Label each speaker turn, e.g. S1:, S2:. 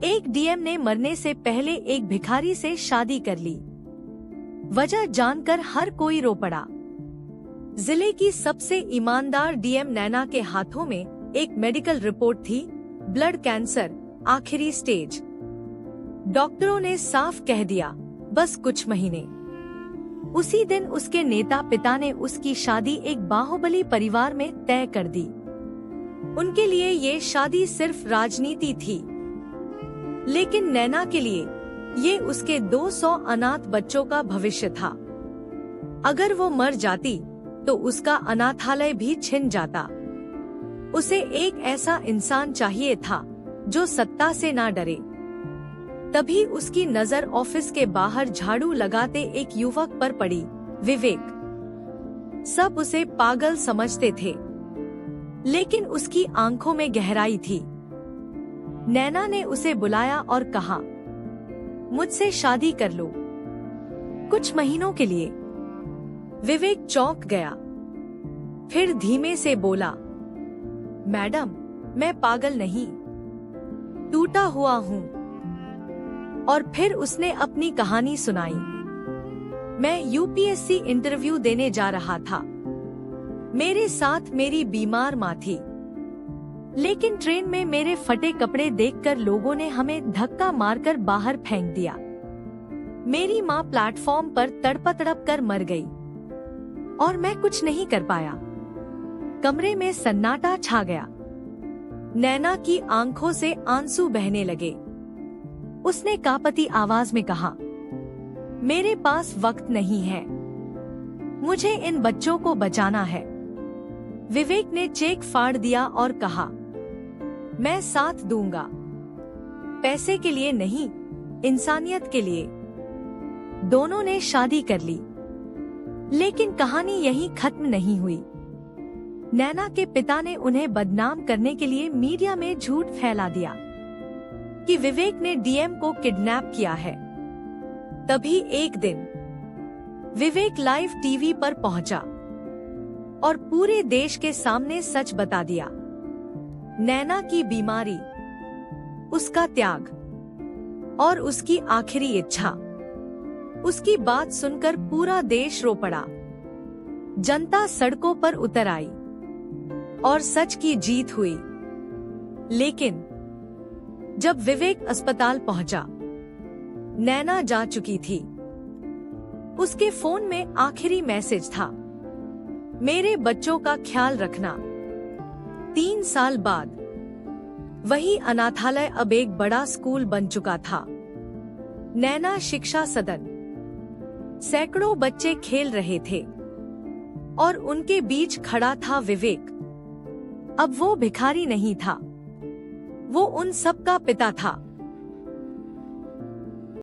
S1: एक डीएम ने मरने से पहले एक भिखारी से शादी कर ली। वजह जानकर हर कोई रो पड़ा। जिले की सबसे ईमानदार डीएम नैना के हाथों में एक मेडिकल रिपोर्ट थी, ब्लड कैंसर, आखिरी स्टेज। डॉक्टरों ने साफ कह दिया, बस कुछ महीने। उसी दिन उसके नेता पिता ने उसकी शादी एक बाहुबली परिवार में तय कर दी। उनके लिए ये शादी सिर्फ राजनीति थी, लेकिन नैना के लिए ये उसके 200 अनाथ बच्चों का भविष्य था। अगर वो मर जाती तो उसका अनाथालय भी छिन जाता। उसे एक ऐसा इंसान चाहिए था जो सत्ता से ना डरे। तभी उसकी नजर ऑफिस के बाहर झाड़ू लगाते एक युवक पर पड़ी, विवेक। सब उसे पागल समझते थे, लेकिन उसकी आंखों में गहराई थी। नैना ने उसे बुलाया और कहा, मुझसे शादी कर लो, कुछ महीनों के लिए। विवेक चौंक गया, फिर धीमे से बोला, मैडम, मैं पागल नहीं, टूटा हुआ हूँ। और फिर उसने अपनी कहानी सुनाई। मैं यूपीएससी इंटरव्यू देने जा रहा था। मेरे साथ मेरी बीमार माँ थी, लेकिन ट्रेन में मेरे फटे कपड़े देखकर लोगों ने हमें धक्का मारकर बाहर फेंक दिया। मेरी माँ प्लेटफॉर्म पर तड़प कर मर गई और मैं कुछ नहीं कर पाया। कमरे में सन्नाटा छा गया। नैना की आंखों से आंसू बहने लगे। उसने कांपती आवाज में कहा, मेरे पास वक्त नहीं है, मुझे इन बच्चों को बचाना है। विवेक ने चेक फाड़ दिया और कहा, मैं साथ दूंगा, पैसे के लिए नहीं, इंसानियत के लिए। दोनों ने शादी कर ली, लेकिन कहानी यहीं खत्म नहीं हुई। नैना के पिता ने उन्हें बदनाम करने के लिए मीडिया में झूठ फैला दिया कि विवेक ने डीएम को किडनैप किया है। तभी एक दिन विवेक लाइव टीवी पर पहुंचा और पूरे देश के सामने सच बता दिया। नैना की बीमारी, उसका त्याग और उसकी आखिरी इच्छा। उसकी बात सुनकर पूरा देश रो पड़ा। जनता सड़कों पर उतर आई और सच की जीत हुई। लेकिन जब विवेक अस्पताल पहुंचा, नैना जा चुकी थी। उसके फोन में आखिरी मैसेज था, मेरे बच्चों का ख्याल रखना। 3 साल बाद वही अनाथालय अब एक बड़ा स्कूल बन चुका था। नैना शिक्षा सदन, सैकड़ों बच्चे खेल रहे थे और उनके बीच खड़ा था विवेक। अब वो भिखारी नहीं था, वो उन सब का पिता था।